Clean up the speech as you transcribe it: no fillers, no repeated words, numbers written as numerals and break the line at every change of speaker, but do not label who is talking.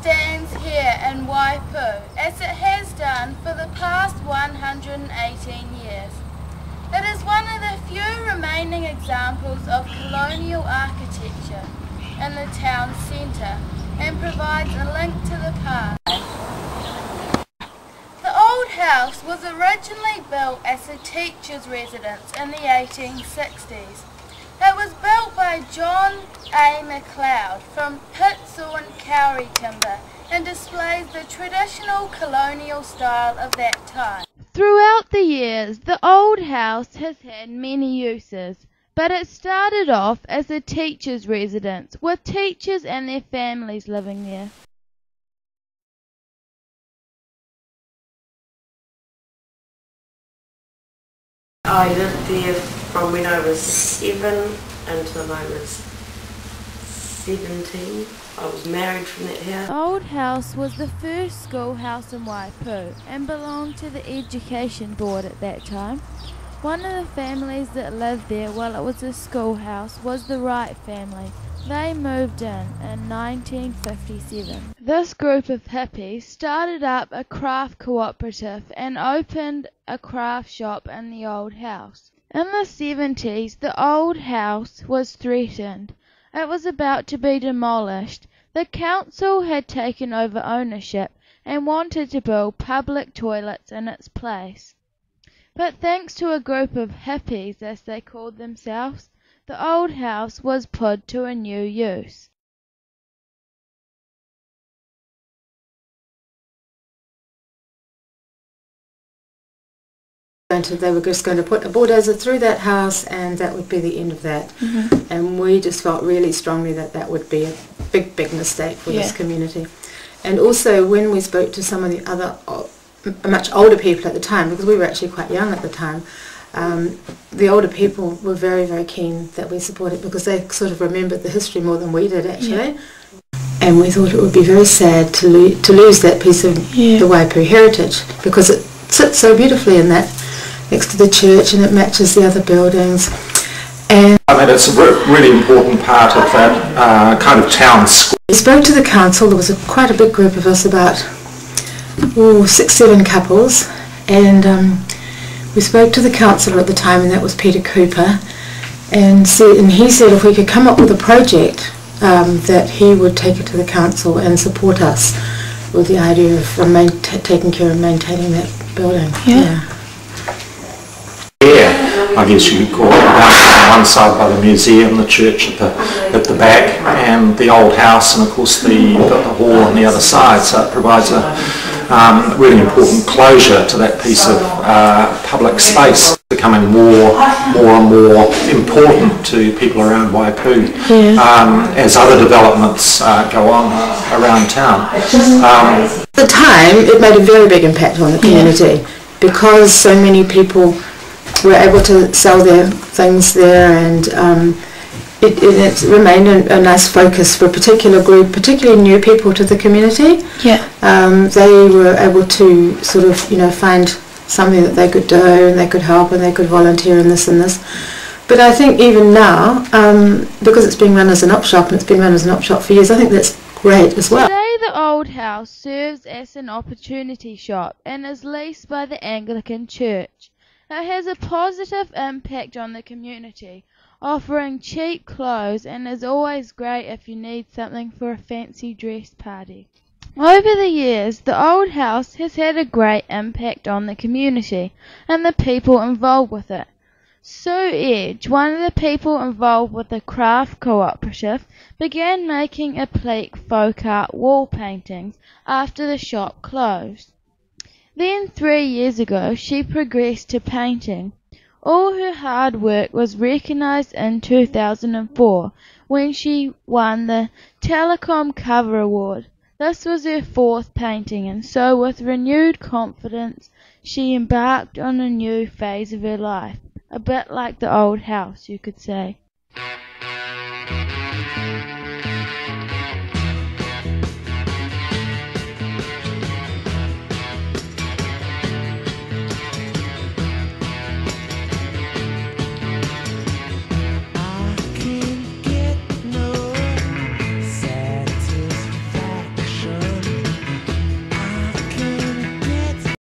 stands here in Waipu, as it has done for the past 118 years. It is one of the few remaining examples of colonial architecture in the town centre and provides a link to the past. The old house was originally built as a teacher's residence in the 1860s. It was built by John A. MacLeod from pit-sawn kauri timber and displays the traditional colonial style of that time.
Throughout the years, the old house has had many uses, but it started off as a teacher's residence, with teachers and their families living there.
I lived there from when I was 7 until I was 17. I was married from that house.
The old house was the first schoolhouse in Waipu and belonged to the Education Board at that time. One of the families that lived there while it was a schoolhouse was the Wright family. They moved in 1957. This group of hippies started up a craft cooperative and opened a craft shop in the old house. In the 70s, the old house was threatened. It was about to be demolished. The council had taken over ownership and wanted to build public toilets in its place. But thanks to a group of hippies, as they called themselves, the old house was put to a new use.
They were just going to put a bulldozer through that house and that would be the end of that. Mm-hmm. And we just felt really strongly that that would be a big, big mistake for this community. And also when we spoke to some of the other much older people at the time, because we were actually quite young at the time, the older people were very, very keen that we support it because they sort of remembered the history more than we did actually. And we thought it would be very sad to lose that piece of the Waipu heritage, because it sits so beautifully in that, next to the church, and it matches the other buildings. And
I mean, it's a really important part of that kind of town square.
We spoke to the council. There was quite a big group of us, about 6-7 couples, and we spoke to the councillor at the time, and that was Peter Cooper, and he said if we could come up with a project that he would take it to the council and support us with the idea of taking care of maintaining that building.
I guess you could call it, on one side by the museum, the church at the back, and the old house, and of course the hall on the other side. So it provides a really important closure to that piece of public space, becoming more and more important to people around Waipu as other developments go on around town.
At the time, it made a very big impact on the community because so many people were able to sell their things there, and it remained a nice focus for a particular group, particularly new people to the community. They were able to sort of, find something that they could do, and they could help, and they could volunteer in this and this. But I think even now, because it's being run as an op shop, and it's been run as an op shop for years, I think that's great as well.
Today the old house serves as an opportunity shop and is leased by the Anglican Church. It has a positive impact on the community, offering cheap clothes, and is always great if you need something for a fancy dress party. Over the years, the old house has had a great impact on the community and the people involved with it. Sue Edge, one of the people involved with the craft cooperative, began making applique folk art wall paintings after the shop closed. Then 3 years ago she progressed to painting. All her hard work was recognised in 2004 when she won the Telecom Cover Award. This was her 4th painting, and so with renewed confidence she embarked on a new phase of her life, a bit like the old house, you could say.